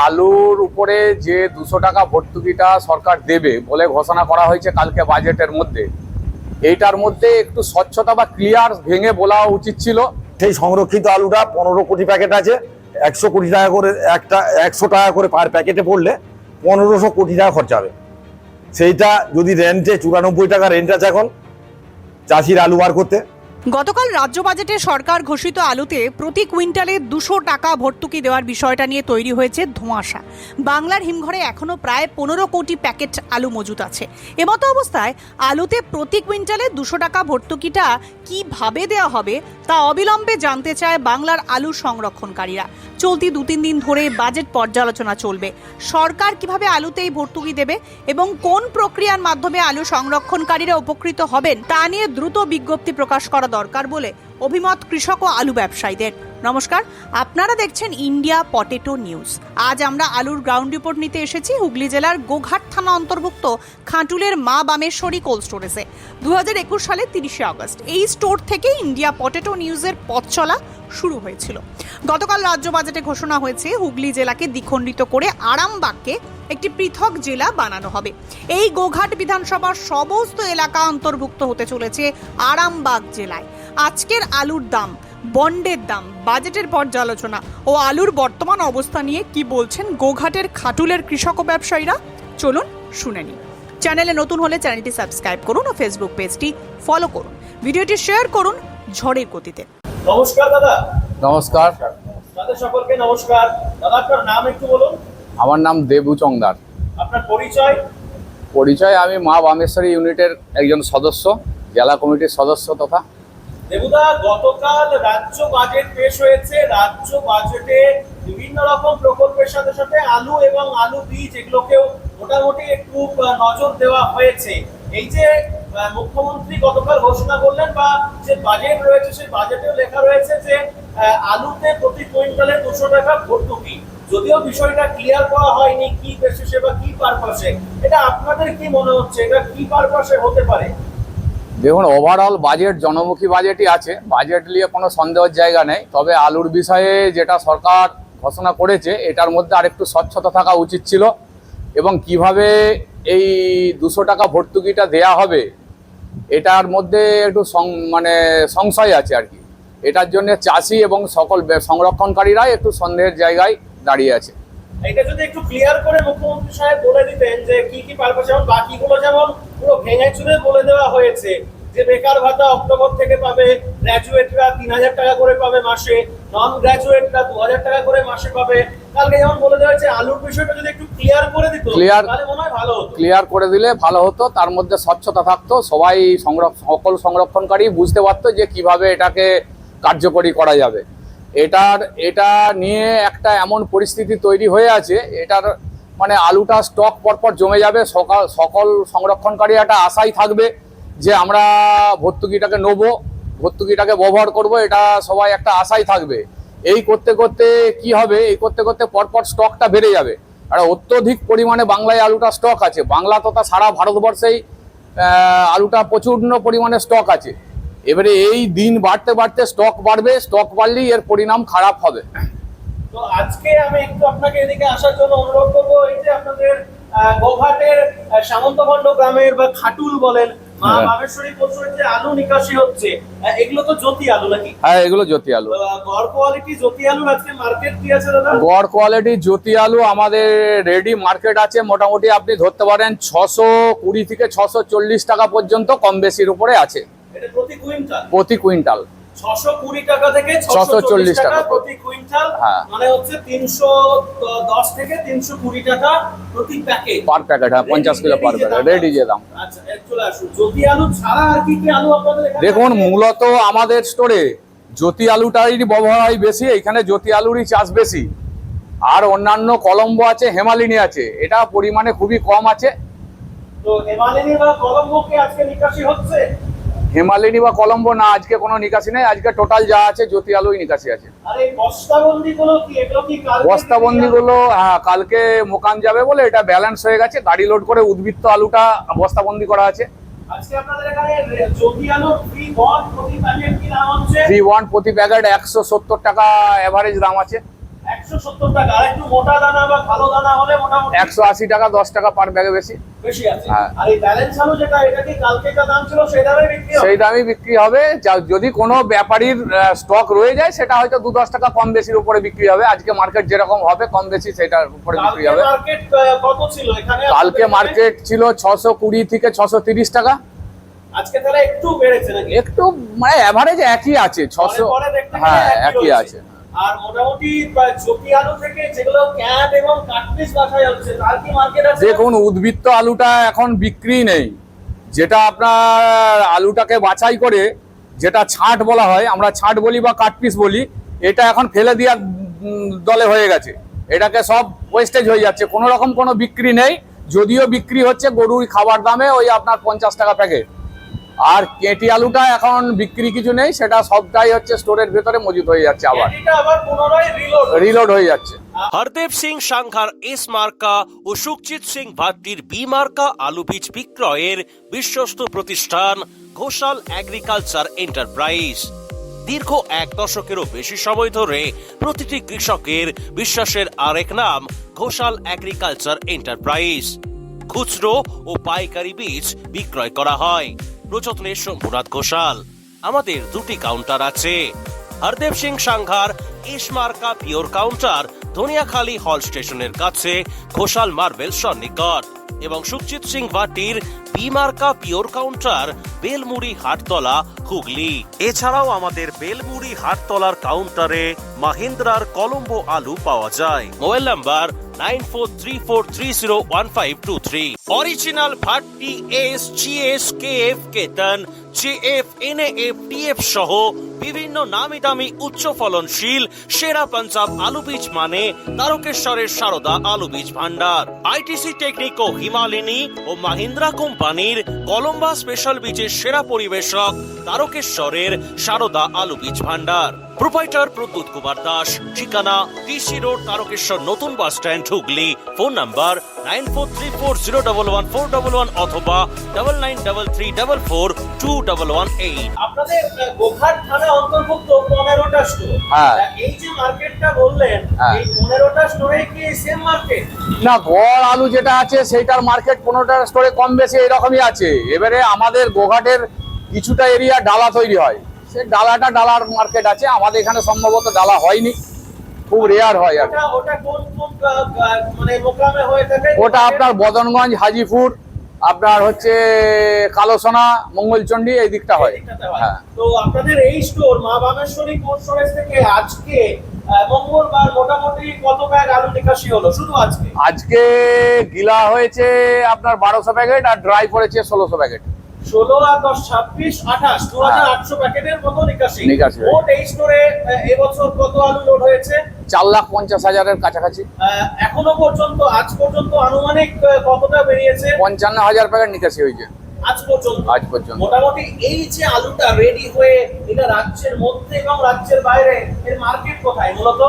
আলুর উপরে যে 200 টাকা ভর্তুকিটা সরকার দেবে বলে ঘোষণা করা হয়েছে কালকে বাজেটের মধ্যে, এইটার মধ্যে একটু স্বচ্ছতা বা ক্লিয়ার ভেঙে বলা উচিত ছিল। সেই সংরক্ষিত আলুটা 15 কোটি প্যাকেট আছে, 100 কোটি টাকা করে, 100 টাকা করে পার প্যাকেটে পড়লে 1500 কোটি টাকা খরচা হবে। সেইটা যদি রেন্টে 94 টাকা রেন্ট আছে এখন চাষির আলু বার করতে। গতকাল রাজ্য বাজেটে সরকার ঘোষিত আলুতে প্রতি কুইন্টালে 200 টাকা ভর্তুকি দেওয়ার বিষয়টা নিয়ে তৈরি হয়েছে ধোঁয়াশা। বাংলার হিমঘরে এখনো প্রায় 15 কোটি প্যাকেট আলু মজুত আছে। এমতো অবস্থায় আলুতে প্রতি কুইন্টালে 200 টাকা ভর্তুকিটা কিভাবে দেওয়া হবে তা অবিলম্বে জানতে চায় বাংলার আলু সংরক্ষণকারীরা। চলতি 2-3 দিন ধরে বাজেট পর্যালোচনা চলবে। সরকার কিভাবে আলুতে এই ভর্তুকি দেবে এবং কোন প্রক্রিয়ার মাধ্যমে আলু সংরক্ষণকারীরা উপকৃত হবেন তা নিয়ে দ্রুত বিজ্ঞপ্তি প্রকাশ করা দরকার বলে অভিমত কৃষক ও আলু ব্যবসায়ীদের। নমস্কার, আপনারা দেখছেন ইন্ডিয়া পটেটো নিউজ। আজ আমরা আলুর গ্রাউন্ড রিপোর্ট নিতে এসেছি হুগলি জেলার গোঘাট থানা অন্তর্ভুক্ত খাটুলের মা বামেশ্বরী কোল্ড স্টোরেজে। 2021 সালের 30শে আগস্ট এই স্টোর থেকে ইন্ডিয়া পটেটো নিউজের পথ চলা শুরু হয়েছিল। গতকাল রাজ্য বাজেটে ঘোষণা হয়েছে হুগলি জেলাকে দ্বিখণ্ডিত করে আরামবাগকে একটি পৃথক জেলা বানানো হবে। এই গোঘাট বিধানসভার সমস্ত এলাকা অন্তর্ভুক্ত হতে চলেছে আরামবাগ জেলায়। আজকের আলুর দাম, বন্ডের দাম, বাজেটের পর্যালোচনা ও আলুর বর্তমান অবস্থা নিয়ে কি বলছেন গোঘাটের খাটুলের কৃষক ও ব্যবসায়ীরা, চলুন শুনে নিই। চ্যানেলে নতুন হলে চ্যানেলটি সাবস্ক্রাইব করুন ও ফেসবুক পেজটি ফলো করুন। ভিডিওটি শেয়ার করুন ঝড়ের গতিতে। নমস্কার দাদা। নমস্কার দাদা সকলকে নমস্কার। দাদা আপনার নাম একটু বলুন। আমার নাম দেবু চংদার। আপনার পরিচয়? পরিচয়, আমি মা বামেশ্বরী ইউনিটের একজন সদস্য, জেলা কমিটির সদস্য তথা। দেবুদা, গতকাল রাজ্য বাজেট পেশ হয়েছে। রাজ্য বাজেটে বিভিন্ন রকম প্রকল্পের সাথে সাথে আলু এবং আলু বীজ এগুলোকেও মোটামুটি একটু নজর দেওয়া হয়েছে। এই যে মুখ্যমন্ত্রী গতকাল ঘোষণা করলেন বা যে বাজেট রয়েছে সেই বাজেটেও লেখা রয়েছে যে আলুতে প্রতি কুইন্টালে 200 টাকা ভর্তুকি। যদিও বিষয়টা ক্লিয়ার করা হয়নি কি বেসিসে বা কি পারপাসে, এটা আপনাদের কি মনে হচ্ছে, এটা কি পারপাসে হতে পারে? দেখুন, ওভারঅল বাজেট জনমুখী বাজেটই আছে, বাজেট নিয়ে কোনো সন্দেহের জায়গা নেই। তবে আলুর বিষয়ে যেটা সরকার ঘোষণা করেছে এটার মধ্যে আরেকটু স্বচ্ছতা থাকা উচিত ছিল এবং কিভাবে এই 200 টাকা ভর্তুকিটা দেয়া হবে এটার মধ্যে একটু সংশয় আছে আর কি। এটার জন্য চাষি এবং সকল সংরক্ষণকারীরা একটু সন্দেহের জায়গায় দাঁড়িয়ে আছে। এটা যদি একটু ক্লিয়ার করে মুখ্যমন্ত্রী সাহেব বলে দিতেন যে কি কি পারপাস, যেমন বাকিগুলো যেমন পুরো ভেঙে চুরে বলে দেওয়া হয়েছে যে বেকার ভাতা অক্টোবর থেকে পাবে, গ্র্যাজুয়েটরা 3000 টাকা করে পাবে মাসে, নন গ্র্যাজুয়েটরা 2000 টাকা করে মাসে পাবে। কালকে যেমন বলে দেওয়া হয়েছে, আলুর বিষয়টা যদি একটু ক্লিয়ার করে দিত তাহলে মনে হয় ভালো হতো। ক্লিয়ার করে দিলে ভালো হতো, তার মধ্যে স্বচ্ছতা থাকতো, সবাই সকল সংরক্ষণকারী বুঝতে পারতো যে কিভাবে এটাকে কার্যকরী করা যাবে। এটা নিয়ে একটা এমন পরিস্থিতি তৈরি হয়ে আছে, এটার আলুটা স্টক পরপর জমে যাবে। সকল সংরক্ষণকারী একটা আশাই থাকবে যে আমরা ভর্তুকিটাকে নেবো, ভর্তুকিটাকে ব্যবহার করব, এটা সবাই একটা আশাই থাকবে। এই করতে করতে কি হবে, এই করতে করতে পরপর স্টকটা বেড়ে যাবে। আর অত্যধিক পরিমাণে বাংলায় আলুটা স্টক আছে, বাংলা তথা সারা ভারতবর্ষেই আলুটা প্রচুর পরিমাণে স্টক আছে। এবারে এই দিন বাড়তে বাড়তে স্টক বাড়বে, স্টক বাড়লেই এর পরিণাম খারাপ হবে। তো আজকে আমি একটু আপনাকে এদিকে আসার জন্য অনুরোধ করবো। এই যে আপনাদের গোঘাটের সামন্তখণ্ড গ্রামের বা খাটুল বলেন মা বামেশ্বরী কোল্ড যে আলু নিকাশি হচ্ছে, এগুলো তো জ্যোতি আলু নাকি? হ্যাঁ, এগুলো জ্যোতি আলু। গড় কোয়ালিটি জ্যোতি আলুর আজকে মার্কেট কি আছে দাদা? গড় কোয়ালিটি জ্যোতি আলু আমাদের রেডি মার্কেট আছে, মোটামুটি আপনি ধরতে পারেন 620 থেকে 640 টাকা পর্যন্ত, কম বেশির উপরে আছে। এটা প্রতি কুইন্টাল? প্রতি কুইন্টাল 620 টাকা থেকে 640 টাকা প্রতি কুইন্টাল, মানে হচ্ছে 310 থেকে 320 টাকা প্রতি প্যাকেট, পার প্যাকেট। হ্যাঁ, 50 কিলো পার প্যাকেট রেডি যে দাম। আচ্ছা, চলে আসুন। জ্যোতি আলু ছাড়া আর কি কি আলু আপনাদের এখানে? দেখুন, মূলত আমাদের স্টোরে জ্যোতি আলুটারই ব্যবহার হয় বেশি, এখানে জ্যোতি আলুরই চাষ বেশি। আর অন্যান্য কলম্বো আছে, হেমালিনী আছে, এটা পরিমাণে খুবই কম আছে। তো হেমালিনী বা কলম্বো কি আজকে নিকাশি হচ্ছে? হেমালিনী বা কলম্বো না, আজকে কোনো নিকাশি নেই, আজকে টোটাল যা আছে জ্যোতি আলুই নিকাশি আছে। আর এই বস্তাবন্দিগুলো কি, এগুলো কি কালকে? বস্তাবন্দিগুলো হ্যাঁ, কালকে মোকাম যাবে বলে এটা ব্যালেন্স হয়ে গেছে, গাড়ি লোড করে উদ্বৃত্ত আলুটা বস্তাবন্দি করা আছে। আজকে আপনাদের এখানে জ্যোতি আলুর ফ্রি বন প্রতি প্যাকেট কি দাম হচ্ছে? ফ্রি ওয়ান প্রতি প্যাকেট 170 টাকা এভারেজ দাম আছে। 170 টাকা। আর একটু মোটা দানা বা ভালো দানা হলে মোটামুটি 180 টাকা, 10 টাকা পার ব্যাগে বেশি। বেশি আছে। হ্যাঁ। আর এই ব্যালেন্স আলু যেটা, এটা কি কালকে যা দাম ছিল সেই দামে বিক্রি হবে? সেই দামই বিক্রি হবে। যদি কোনো ব্যাপারীর স্টক রয়ে যায় সেটা হয়তো 2-10 টাকা কম বেশির উপরে বিক্রি হবে। আজকে মার্কেট যেরকম হবে কম বেশি সেটার উপরে বিক্রি কালকে হবে। মার্কেট কত ছিল এখানে? কালকে মার্কেট ছিল 620 থেকে 630 টাকা। আজকে তাহলে একটু বেড়েছে নাকি? একটু মানে এভারেজ একই আছে, 600। পরে দেখতে গেলে হ্যাঁ, একই রয়েছে। আছে। আর মোটামুটি চটি আলু থেকে যেগুলো ক্যাট এবং কাটপিস বাছা যাচ্ছে তার কি মার্কেট আছে? দেখুন, উদ্বৃত্ত আলুটা এখন বিক্রি নেই। যেটা আপনার আলুটাকে বাছাই করে যেটা ছাঁট বলা হয়, আমরা ছাঁট বলি বা কাটপিস বলি, এটা এখন ফেলে দেওয়ার দলে হয়ে গেছে। এটাকে সব ওয়েস্টেজ হয়ে যাচ্ছে, কোনো রকম কোনো বিক্রি নেই। যদিও বিক্রি হচ্ছে গরুর খাবার দামে ওই আপনার 50 টাকা প্যাকেট। আর কেটি আলুটা এখন বিক্রি কিছু নেই, সেটা সবটাই হচ্ছে স্টোরের ভেতরে মজুত হয়ে যাচ্ছে, আবার এটা আবার পুনরায় রিলোড হয়ে যাচ্ছে। হরদেব সিং সাংঘার এস মার্কা ও সুখজিৎ সিং ভাট্টির বি মার্কা আলু বীজ বিক্রয়ের বিশ্বস্ত প্রতিষ্ঠান ঘোষাল এগ্রিকালচার এন্টারপ্রাইজ। দীর্ঘ 1 দশকেরও বেশি সময় ধরে প্রতিটি কৃষকের বিশ্বাসের আরেক নাম ঘোষাল এগ্রিকালচার এন্টারপ্রাইজ। খুচরো ও পাইকারি বীজ বিক্রয় করা হয়। প্রযত্নে শম্ভুনাথ ঘোষাল। আমাদের 2টি কাউন্টার আছে। হরদেব সিং সাংঘার এস মার্কা পিওর কাউন্টার ধনিয়াখালী হল স্টেশনের কাছে ঘোষাল মার্বেল সন্নিকট, এবং সুখজিৎ সিং ভাটির বি মার্কা পিওর কাউন্টার বেলমুড়ি হাটতলা, হুগলি। এছাড়াও আমাদের বেলমুড়ি হাটতলার কাউন্টারে মাহিন্দ্রার কলম্বো আলু পাওয়া যায়। Mobile number 9434301523। Original Bhatti S, GS, KF, কেতন, জেএফ, এনএএফ, টিএফ সহ বিভিন্ন নামি দামি উচ্চ ফলনশীল সেরা পাঞ্জাব আলু বীজ মানে তারকেশ্বরের সারদা আলু বীজ ভান্ডার। আইটিসি টেকনিক ও হিমালিনী ও মাহিন্দ্রা কোম্পানির কলম্বা স্পেশাল বীজের সেরা পরিবেশক তারকেশ্বরের সারদা আলু বীজ ভান্ডার। প্রোপাইটার প্রদ্যুৎ কুমার দাস। ঠিকানা টিসি রোড, তারকেশ্বর নতুন bus stand, Hooghly. Phone number 9434011411 অথবা 9933442118। আপনাদের গোঘাট থানা অন্তর্ভুক্ত 15টা স্টোর। হ্যাঁ। এই যে মার্কেটটা বললেন, হ্যাঁ। এই 15টা স্টোরে কি সেম মার্কেট? না, গড় আলু যেটা আছে সেইটার মার্কেট 15টা স্টোরে কম বেশি এরকমই আছে। এবারে আমাদের গোঘাটের কিছুটা এরিয়া ডালা তৈরি হয়, সেই ডালার মার্কেট আছে। আমাদের এখানে সম্ভবত ডালা হয়নি, খুব রেয়ার হয় আর কি। ওটা কোন কোন মানে মোকামে হয়ে থাকে? ওটা আপনার বদনগঞ্জ, হাজিপুর, আপনার হচ্ছে কালোসোনা, মঙ্গলচন্ডী, এই দিকটা হয়। এইটাতে হয়। হ্যাঁ। তো আপনাদের এই স্টোর মা বামেশ্বরী কোল্ড স্টোরেজ থেকে আজকে মঙ্গলবার মোটামুটি কত ব্যাগ আলু নিকাশি হলো শুধু আজকে? আজকে গিলা হয়েছে আপনার 1200 প্যাকেট আর ড্রাই পড়েছে 1600 প্যাকেট। 16 আর 10 26 28 2800 প্যাকেটের মতো নিকাশি। নিকাশি। মোট এই স্টোরে এবছর কত আলু লোড হয়েছে? 4,50,000-এর কাছাকাছি। এখনো পর্যন্ত আজ পর্যন্ত আনুমানিক কতটা বেরিয়েছে? 55,000 প্যাকেট নিকাশি হয়েছে আজ পর্যন্ত। মোটামুটি এই যে আলুটা রেডি হয়ে এটা রাজ্যের মধ্যে এবং রাজ্যের বাইরে এর মার্কেট কোথায় মূলত?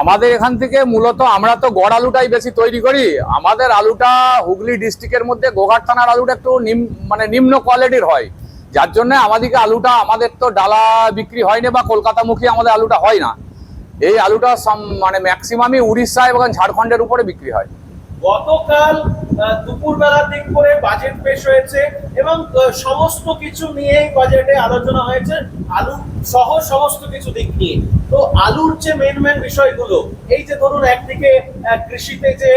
আমাদের এখান থেকে মূলত আমরা তো গড় আলুটাই বেশি তৈরি করি। আমাদের আলুটা হুগলি ডিস্ট্রিক্টের মধ্যে গোঘাট থানার আলুটা একটু নিম্ন কোয়ালিটির হয়, যার জন্য আমাদেরকে আলুটা, আমাদের তো ডালা বিক্রি হয় না বা কলকাতামুখী আমাদের আলুটা হয় না। এই আলুটা মানে ম্যাক্সিমামই উড়িষ্যা এবং ঝাড়খণ্ডের উপরে বিক্রি হয়। গতকাল দুপুরবেলার দিক করে বাজেট পেশ হয়েছে এবং সমস্ত কিছু নিয়েই বাজেটে আলোচনা হয়েছে, আলু সহ সমস্ত কিছু দিক নিয়ে। তো আলুর যে মেন বিষয়গুলো, এই যে ধরুন একদিকে কৃষিতে যে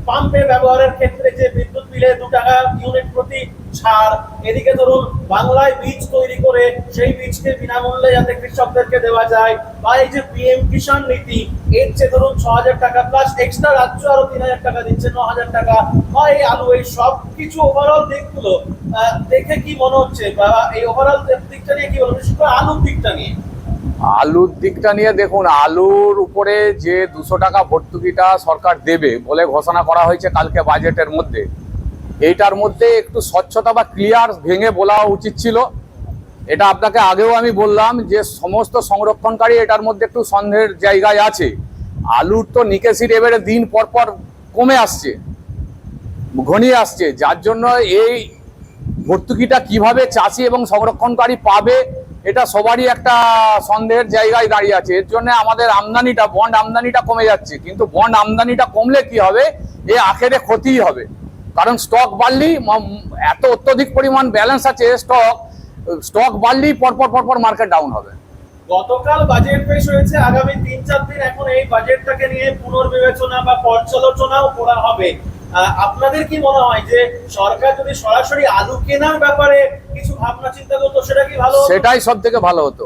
পাম্পে ব্যবহারের ক্ষেত্রে যে বিদ্যুৎ বিলে 2 টাকা ইউনিট প্রতি ছাড়, এদিকে ধরুন বাংলায় বীজ তৈরি করে সেই বীজকে বিনামূল্যে যাতে কৃষকদেরকে দেওয়া যায়, বা এই যে পিএম কিষাণ নীতি, এর যে ধরুন 6,000 টাকা প্লাস এক্সট্রা রাজ্য আরো 3,000 টাকা দিচ্ছে, 9,000 টাকা, বা এই আলু, এই সব কিছু ওভারঅল দিকগুলো দেখে কি মনে হচ্ছে, বা এই ওভারঅল দিকটা নিয়ে কি বলবো, বিশেষ করে আলুর দিকটা নিয়ে? আলুর দিকটা নিয়ে দেখুন, আলুর উপরে যে 200 টাকা ভর্তুকিটা সরকার দেবে বলে ঘোষণা করা হয়েছে কালকে বাজেটের মধ্যে, এইটার মধ্যে একটু স্বচ্ছতা বা ক্লিয়ার ভেঙে বলা উচিত ছিল। এটা আপনাকে আগেও আমি বললাম যে সমস্ত সংরক্ষণকারী এটার মধ্যে একটু সন্দেহের জায়গায় আছে। আলুর তো নিকেশির এবারে দিন পর পর কমে আসছে, ঘনিয়ে আসছে, যার জন্য এই ভর্তুকিটা কিভাবে চাষি এবং সংরক্ষণকারী পাবে এটা সবারই একটা সন্দেহের জায়গায় দাঁড়িয়ে আছে। এর জন্য আমাদের আমদানিটা, বন্ড আমদানিটা কমে যাচ্ছে, কিন্তু বন্ড আমদানিটা কমলে কি হবে, এ আখেরে ক্ষতিই হবে। কারণ স্টক বাড়লেই এত অত্যধিক পরিমাণ ব্যালেন্স আছে, স্টক বাড়লেই পরপর মার্কেট ডাউন হবে। গতকাল বাজেট পেশ হয়েছে, আগামী 3-4 দিন এখন এই বাজেটটাকে নিয়ে পুনর্বিবেচনা বা পর্যালোচনাও করা হবে। আপনাদের কি মনে হয় যে সরকার যদি সরাসরি আলু কেনার ব্যাপারে কিছু ভাবনা চিন্তা করতো, সেটা কি ভালো হতো? সেটাই সব থেকে ভালো হতো,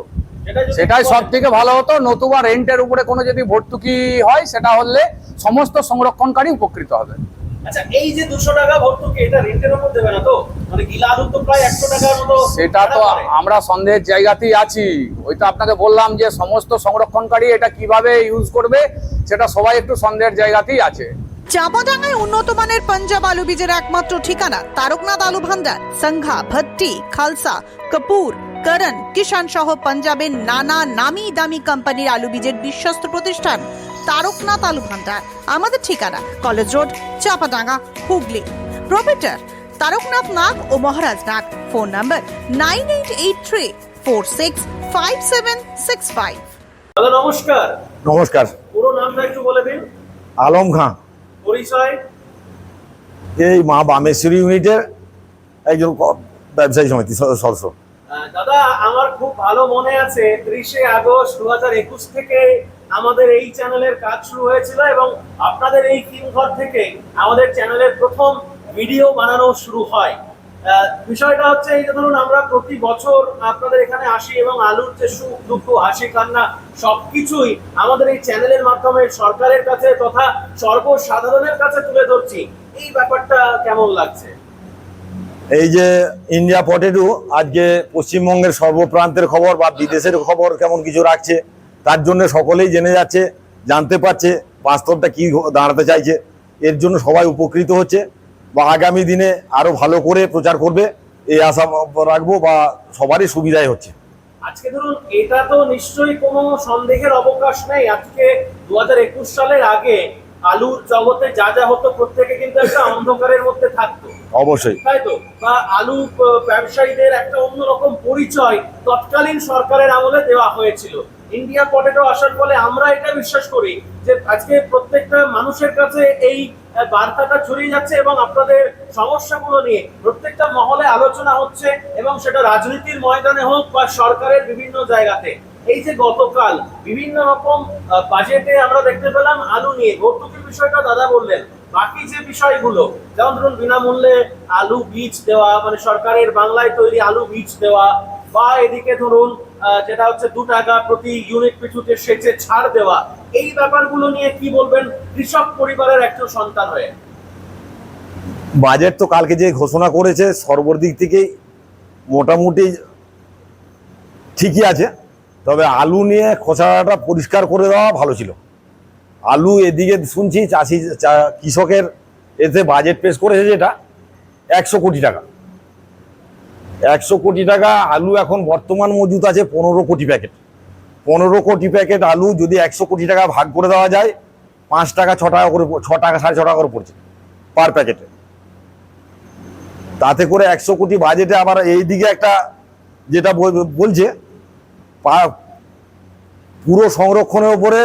সেটাই সব থেকে ভালো হতো। নতুবা রেন্টের উপরে কোনো যদি ভর্তুকি হয়, সেটা হলে সমস্ত সংরক্ষণকারী উপকৃত হবে। আচ্ছা, এই যে 200 টাকা ভর্তুকি, এটা রেন্টের উপর দেবে না তো? মানে গিলা আলু তো প্রায় 100 টাকার মতো। সেটা তো আমরা সন্দেহের জায়গাতেই আছি। ওই তো আপনাকে বললাম যে সমস্ত সংরক্ষণকারী এটা কিভাবে ইউজ করবে, সেটা সবাই একটু সন্দেহের জায়গাতেই আছে। চাপাডাঙ্গায় উন্নত মানের পাঞ্জাব আলু বীজের একমাত্র ঠিকানা তারকনাথ আলু ভান্ডার। সংঘা, ভট্টি, খালসা, কপুর, করণ, কিষান সহ পাঞ্জাবের নানা নামি দামি কোম্পানির আলু বীজের বিশ্বস্ত প্রতিষ্ঠান তারকনাথ আলু ভান্ডার। আমাদের ঠিকানা college road, Chapadanga, Hooghly. Proprietor Tarakanath Nag ও মহারাজ নাগ। Phone number 9883465765। দাদা নমস্কার। নমস্কার। পুরো নামটা একটু বলে দিন। আলম খাঁ, পরিচয়? এই মা বামেশ্বরী ইউনিটের একজন ব্যবসায়ী সমিতি সদস্য। দাদা, আমার খুব ভালো মনে আছে 30শে আগস্ট 2021 থেকে আমাদের এই চ্যানেলের কাজ শুরু হয়েছিল এবং আপনাদের এই হিমঘর থেকে আমাদের চ্যানেলের প্রথম ভিডিও বানানো শুরু হয়। বিষয়টা হচ্ছে এই যে ধরুন, আমরা প্রতি বছর আপনাদের এখানে আসি এবং আলুর যে সুখ দুঃখ হাসি কান্না সবকিছুই আমাদের এই চ্যানেলের মাধ্যমে সরকারের কাছে তথা সর্বসাধারণের কাছে তুলে ধরছি। এই ব্যাপারটা কেমন লাগছে? এই যে ইন্ডিয়া পটেটো আজকে পশ্চিমবঙ্গের সর্বপ্রান্তের খবর বা বিদেশের খবর কেমন কিছু রাখছে, তার জন্য সকলেই জেনে যাচ্ছে, জানতে পারছে বাস্তবটা কি দাঁড়াতে চাইছে। এর জন্য সবাই উপকৃত হচ্ছে বা আগামী দিনে আরো ভালো করে প্রচার করবে এই আশা রাখবো বা সবারই সুবিধাই হচ্ছে। আজকে ধরুন, এটা তো নিশ্চয়ই কোনো সন্দেহের অবকাশ নেই, আজকে 2021 সালের আগে আলুর জগতে যা যা হতো প্রত্যেকে কিন্তু একটা অন্ধকারের মধ্যে থাকতো, অবশ্যই তাই তো? বা আলু ব্যবসায়ীদের একটা অন্যরকম পরিচয় তৎকালীন সরকারের আমলে দেওয়া হয়েছিল। ইন্ডিয়া পটেটো আসার ফলে আমরা এটা বিশ্বাস করি যে আজকে প্রত্যেকটা মানুষের কাছে এই বার্তাটা ছড়িয়ে যাচ্ছে এবং আপনাদের সমস্যাগুলো নিয়ে প্রত্যেকটা মহলে আলোচনা হচ্ছে, এবং সেটা রাজনীতির ময়দানে হোক বা সরকারের বিভিন্ন জায়গাতে। এই যে গতকাল বিভিন্ন রকম বাজেটে আমরা দেখতে পেলাম আলু নিয়ে ভর্তুকির বিষয়টা দাদা বললেন, বাকি যে বিষয়গুলো যেমন ধরুন বিনামূল্যে আলু বীজ দেওয়া, মানে সরকারের বাংলায় তৈরি আলু বীজ দেওয়া, বা এদিকে ধরুন যেটা হচ্ছে 2 টাকা প্রতি ইউনিট পিছুতে সেচে ছাড় দেওয়া, এই ব্যাপারগুলো নিয়ে কি বলবেন কৃষক পরিবারের একজন সন্তান হয়ে? বাজেট তো কালকে যে ঘোষণা করেছে সর্বদিক থেকেই মোটামুটি ঠিকই আছে, তবে আলু নিয়ে খোঁচাটা পরিষ্কার করে দেওয়া ভালো ছিল। আলু এদিকে শুনছি কৃষকের এতে বাজেট পেশ করেছে যেটা 100 কোটি টাকা। 100 কোটি টাকা আলু এখন বর্তমান মজুত আছে 15 কোটি প্যাকেট। 15 কোটি প্যাকেট আলু যদি 100 কোটি টাকা ভাগ করে দেওয়া যায়, 5 টাকা 6 টাকা করে 6 টাকা 6.5 টাকা করে পড়ছে পার প্যাকেটে। তাতে করে 100 কোটি বাজেটে আবার এই দিকে একটা যেটা বলছে পুরো সংরক্ষণের উপরে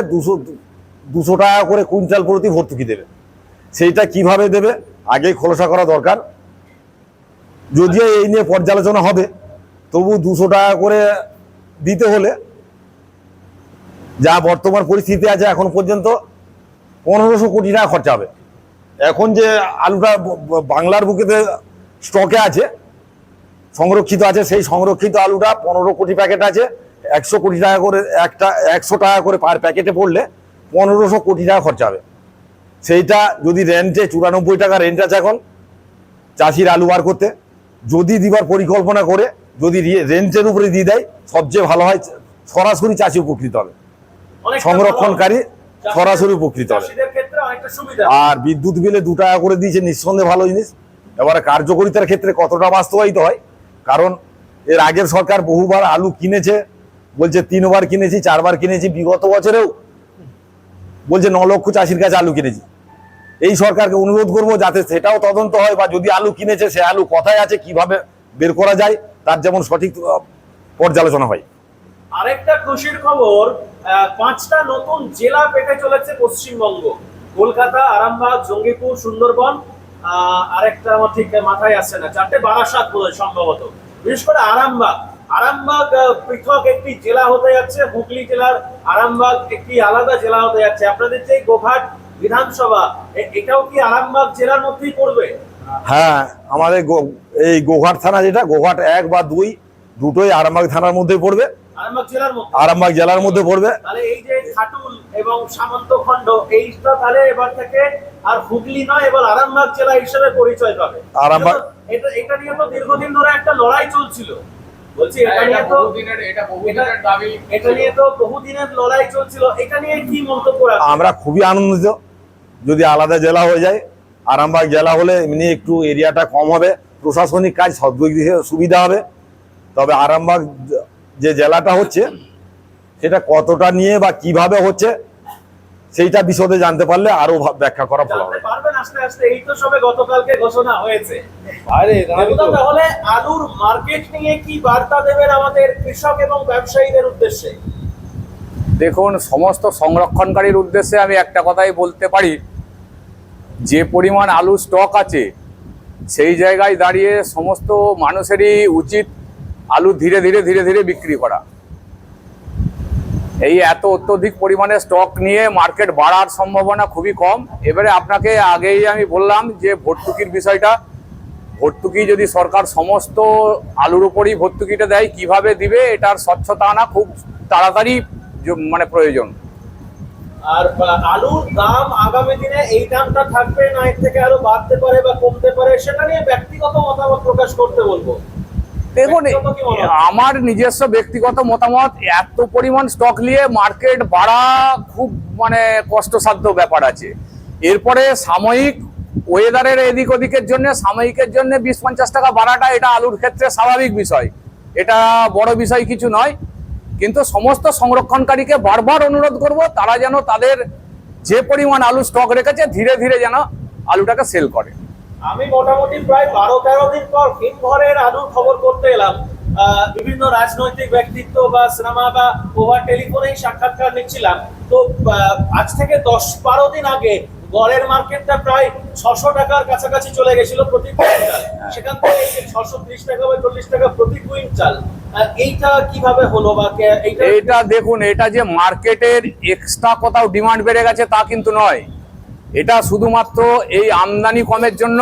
200 টাকা করে কুইন্টাল প্রতি ভর্তুকি দেবে। সেইটা কিভাবে দেবে আগে খোলসা করা দরকার। যদিও এই নিয়ে পর্যালোচনা হবে, তবু 200 টাকা করে দিতে হলে যা বর্তমান পরিস্থিতি আছে এখন পর্যন্ত 1500 কোটি টাকা খরচা হবে। এখন যে আলুটা বাংলার বুকেতে স্টকে আছে, সংরক্ষিত আছে, সেই সংরক্ষিত আলুটা 15 কোটি প্যাকেট আছে। 100 কোটি টাকা করে 100 টাকা করে পার প্যাকেটে পড়লে 1500 কোটি টাকা খরচা হবে। সেইটা যদি রেন্টে 94 টাকা রেন্ট আছে এখন চাষির আলু বার করতে, যদি দিবার পরিকল্পনা করে যদি রেন্টের উপরে দিয়ে দেয় সবচেয়ে ভালো হয়, সরাসরি চাষি উপকৃত হবে, সংরক্ষণকারী সরাসরি উপকৃত হবে। আর বিদ্যুৎ বিলে 2 টাকা করে দিয়েছে, নিঃসন্দেহে ভালো জিনিস। এবারে কার্যকরিতার ক্ষেত্রে কতটা বাস্তবায়িত হয়, কারণ এর আগের সরকার বহুবার আলু কিনেছে, বলছে 3 বার কিনেছি 4 বার কিনেছি, বিগত বছরেও বলছে 9 লক্ষ চাষির কাছে আলু কিনেছি। এই সরকারকে অনুরোধ করবো যাতে সেটাও তদন্ত হয়, বা যদি আলু কিনেছে সে আলু কোথায় আছে কিভাবে বের করা যায় তার যেমন সঠিক পর্যালোচনা হয়। আরেকটা খুশির খবর, 5টা নতুন জেলা পেতে চলেছে পশ্চিমবঙ্গ। কলকাতা, আরামবাগ, জঙ্গিপুর, সুন্দরবন, আরেকটা আমার ঠিক মাথায় আসছে না, 4টে বারাসাত বোধহয় সম্ভবত। বিশেষ করে আরামবাগ পৃথক একটি জেলা হতে যাচ্ছে। হুগলি জেলার আরামবাগ একটি আলাদা জেলা হতে যাচ্ছে। আপনাদের যে গোঘাট বিধানসভা, এটাও কি আরামবাগ জেলার মধ্যেই পড়বে? হ্যাঁ, আমাদের এই গোঘাট থানা, যেটা গোঘাট 1 বা 2 দুটোই আরামবাগ থানার মধ্যে পড়বে, আরামবাগ জেলার মধ্যে। আরামবাগ জেলার মধ্যে পড়বে। তাহলে এই যে খাটুল এবং সামন্তখণ্ড, এইটা তাহলে এবার থেকে আর হুগলি নয়, এবার আরামবাগ জেলা হিসেবে পরিচয় পাবে। আরামবাগ এটা নিয়ে তো দীর্ঘদিন ধরে একটা লড়াই চলছিল। বলছি এটা নিয়ে তো এটা নিয়ে তো বহুদিনের লড়াই চলছিল। এটা নিয়ে কি মন্তব্য রাখবেন? আমরা খুবই আনন্দিত যদি আলাদা জেলা হয়ে যায়। আরামবাগ জেলা হলে এমনি একটু এরিয়াটা কম হবে, প্রশাসনিক কাজ সব দিক থেকে সুবিধা হবে। তবে আরামবাগ যে জেলাটা হচ্ছে সেটা কতটা নিয়ে বা কিভাবে হচ্ছে সেইটা বিশদে জানতে পারলে আরো ব্যাখ্যা করা ভালো হবে। জানতে পারবেন আস্তে আস্তে। এই তো সবে গতকালকে ঘোষণা হয়েছে। দেবদা, তাহলে আলুর মার্কেট নিয়ে কি বার্তা দেবেন আমাদের কৃষক এবং ব্যবসায়ীদের উদ্দেশ্যে? দেখুন, সমস্ত সংরক্ষণকারীর উদ্দেশ্যে আমি একটা কথাই বলতে পারি, যে পরিমাণ আলু স্টক আছে সেই জায়গায় দাঁড়িয়ে সমস্ত মানুষেরই উচিত আলু ধীরে ধীরে বিক্রি করা। এই এত অত্যধিক পরিমাণে স্টক নিয়ে মার্কেট বাড়ার সম্ভাবনা খুবই কম। এবারে আপনাকে আগেই আমি বললাম যে ভর্তুকির বিষয়টা, ভর্তুকি যদি সরকার সমস্ত আলুর উপরই ভর্তুকিটা দেয়, কিভাবে দিবে এটার স্বচ্ছতা আনা খুব তাড়াতাড়ি মানে প্রয়োজন। আর আলুর দাম আগামী দিনে এই দামটা থাকবে না এর থেকে আরো বাড়তে পারে বা কমতে পারে, সেটা নিয়ে ব্যক্তিগত মতামত প্রকাশ করতে বলবো। দেখুন, আমার নিজস্ব ব্যক্তিগত মতামত, এত পরিমাণ স্টক নিয়ে মার্কেট বাড়া খুব মানে কষ্টসাধ্য ব্যাপার আছে। এরপরে সাময়িক ওয়েদারের এদিক ওদিকের জন্য, সাময়িকের জন্য 20-50 টাকা বাড়াটা এটা আলুর ক্ষেত্রে স্বাভাবিক বিষয়, এটা বড় বিষয় কিছু নয়। কিন্তু সমস্ত সংরক্ষণকারীকে বারবার অনুরোধ করব, তারা যেন তাদের যে পরিমাণ আলু স্টক রেখেছে ধীরে ধীরে যেন আলুটাকে সেল করে। আমি মোটামুটি প্রায় 12-13 দিন পর হিমঘরের আলুর খবর করতে এলাম। বিভিন্ন রাজনৈতিক ব্যক্তিত্ব বা সিনেমা বা ওভার টেলিফোনেই সাক্ষাৎকার নিচ্ছিলাম। তো আজ থেকে 10-12 দিন আগে গড়ের মার্কেটটা প্রায় 600 টাকার কাছাকাছি চলে গেছিল প্রতি কুইন্টাল। সেখান থেকে 630 টাকা বা 40 টাকা প্রতি কুইন্টাল। এইটা কিভাবে হলো? বা এইটা দেখুন, এটা যে মার্কেটের এক্সট্রা কোথাও ডিমান্ড বেড়ে গেছে তা কিন্তু নয়, এটা শুধুমাত্র এই আমদানি কমের জন্য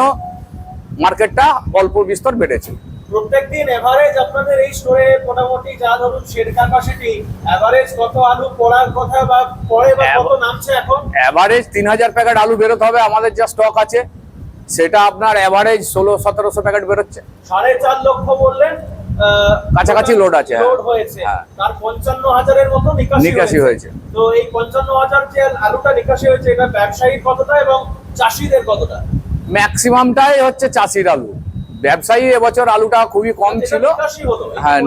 মার্কেটটা অল্প বিস্তর বেড়েছে। প্রত্যেকদিন এভারেজ আপনাদের এই স্টোরে মোটামুটি যা ধরুন শেড ক্যাপাসিটি, এভারেজ কত আলু পড়ার কথা বা পড়ে বা কত নামছে এখন? এভারেজ 3000 প্যাকেট আলু বেরোতে হবে আমাদের যা স্টক আছে, সেটা আপনার এভারেজ 1600-1700 প্যাকেট বেরোচ্ছে। 4.5 লক্ষ বললেন, কাছাকাছি লোড আছে, লোড হয়েছে। হ্যাঁ। তার 55,000-এর মতো নিকাশি হয়েছে। তো এই 55,000 যে আলুটা নিকাশি হয়েছে, এটা ব্যবসায়ীর কতটা এবং চাষিদের কতটা? ম্যাক্সিমামটাই হচ্ছে চাষির আলু। ব্যবসায়ী এবছর আলুটা খুবই কম ছিল। হ্যাঁ,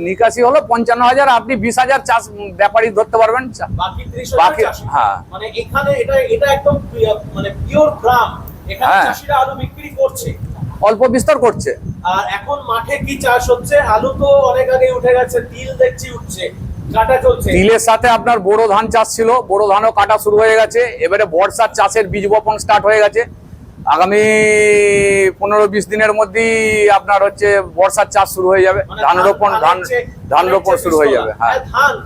নিকাশি হলো 55,000। আপনি 20,000 চাষ ব্যাপারী ধরতে পারবেন, বাকি 30,000 চাষি। হ্যাঁ, মানে এখানে এটা একদম মানে পিওর গ্রাম, এখানে চাষিরা আলু বিক্রি করছে, অল্প বিস্তর করছে। আর এখন মাঠে কি চাষ হচ্ছে? আলু তো অনেক আগে উঠে গেছে, তিল দেখছি উঠছে, কাটা চলছে। তিলের সাথে আপনার বোরো ধান চাষ ছিল, বোরো ধানও কাটা শুরু হয়ে গেছে। এবারে বর্ষার চাষের বীজ বপন স্টার্ট হয়ে গেছে। আগামী 15-20 দিনের মধ্যেই আপনার হচ্ছে বর্ষার চাষ শুরু হয়ে যাবে, ধান রোপণ শুরু হয়ে যাবে। হ্যাঁ,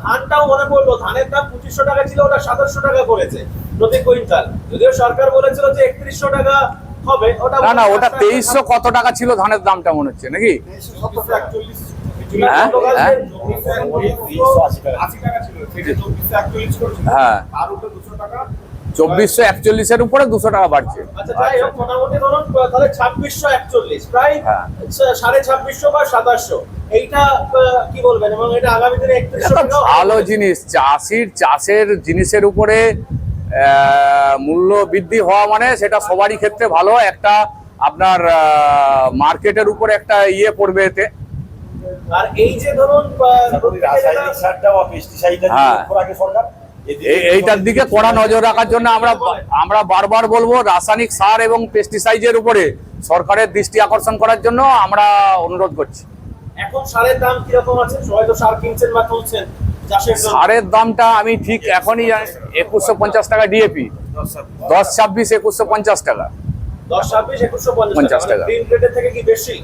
ধানটাও মনে পড়লো, ধানের দাম 2500 টাকা ছিল, ওটা 2700 টাকা করেছে প্রতি কুইন্টাল। যদিও সরকার বলেছিল যে 3100 টাকা হবে, ওটা না, ওটা 2300 কত টাকা ছিল ধানের দামটা মনে হচ্ছে নাকি? হ্যাঁ, 2441 উপরে 200 টাকা বাড়ছে। আচ্ছা, যাই হোক, মোটামুটি ধরুন তাহলে 2641, প্রায় 2650 বা 2700। এইটা কি বলবেন? এবং এটা আগামী দিনে 3100 টাকা ভালো জিনিস। চাষের জিনিসের উপরে মূল্য বৃদ্ধি হওয়া মানে সেটা সবারই ক্ষেত্রে ভালো। একটা আপনার মার্কেটের উপরে একটা ইয়ে পড়বে এতে। আর এই যে ধরুন রাসায়নিক সারটা বা পেস্টিসাইডটা সরকার এইটার দিকে কড়া নজর রাখার জন্য আমরা বারবার বলবো, রাসায়নিক সার এবং পেস্টিসাইডের উপরে সরকারের দৃষ্টি আকর্ষণ করার জন্য আমরা অনুরোধ করছি। এখন সারের দাম কিরকম আছে? সবাই তো সার কিনছেন বা তুলছেন চাষের জন্য। সারের দামটা আমি ঠিক এখনই জানি 2150 টাকা ডিএপি, 10-26 2150 টাকা। 10-26 2150 50 টাকা টাকা। প্রিন্ট রেটের থেকে কি বেশি?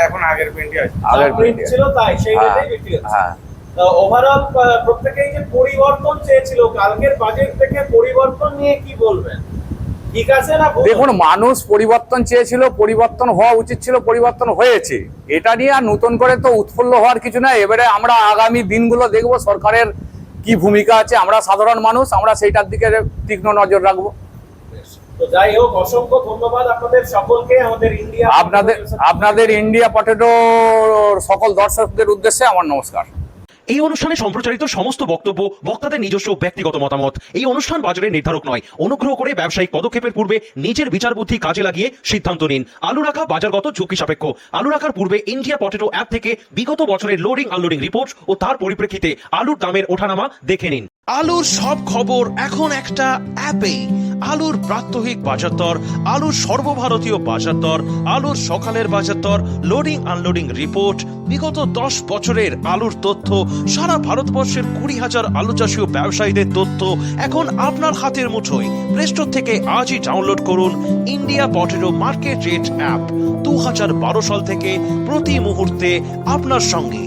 এখন আগের প্রিন্টই আছে। আগের প্রিন্ট প্রিন্টে। ছিল তাই সেই হ্যাঁ, রেটেই বিক্রি হচ্ছে। হ্যাঁ। ওভারঅল প্রত্যেকেই যে পরিবর্তন চেয়েছিল কালকের বাজেট থেকে, পরিবর্তন নিয়ে কি বলবেন? ঠিক আছে না ভুল? দেখুন, মানুষ পরিবর্তন চেয়েছিল, পরিবর্তন হওয়া উচিত ছিল, পরিবর্তন হয়েছে। এটা নিয়ে আর নতুন করে তো উৎফুল্ল হওয়ার কিছু নাই। এবারে আমরা আগামী দিনগুলো দেখব সরকারের কি ভূমিকা আছে। আমরা সাধারণ মানুষ, আমরা সেইটার দিকে তীক্ষ্ণ নজর রাখবো। তো যাই হোক, অসংখ্য ধন্যবাদ আপনাদের সকলকে। আমাদের ইন্ডিয়া আপনাদের ইন্ডিয়া পটেটো সকল দর্শকদের উদ্দেশ্যে আমার নমস্কার। এই অনুষ্ঠানে সম্প্রচারিত সমস্ত বক্তব্য বক্তাদের নিজস্ব ব্যক্তিগত মতামত। এই অনুষ্ঠান বাজারের নির্ধারক নয়। অনুগ্রহ করে ব্যবসায়িক পদক্ষেপের পূর্বে নিজের বিচার বুদ্ধি কাজে লাগিয়ে সিদ্ধান্ত নিন। আলু রাখা বাজারগত ঝুঁকি সাপেক্ষ। আলু রাখার পূর্বে ইন্ডিয়া পটেটো অ্যাপ থেকে বিগত বছরের লোডিং আনলোডিং রিপোর্ট ও তার পরিপ্রেক্ষিতে আলুর দামের ওঠানামা দেখে নিন। আলুর সব খবর এখন একটা অ্যাপেই। আলুর প্রাত্যহিক বাজার দর, আলুর সর্বভারতীয় বাজার দর, আলুর সকালের বাজার দর, লোডিং আনলোডিং রিপোর্ট, বিগত 10 বছরের আলুর তথ্য, সারা ভারতবর্ষের 20,000 আলু চাষী ও ব্যবসায়ীদের তথ্য এখন আপনার হাতের মুঠোয়। প্লে স্টোর থেকে আজই ডাউনলোড করুন India potato market rate app. 2012 সাল থেকে প্রতি মুহূর্তে আপনার সঙ্গে।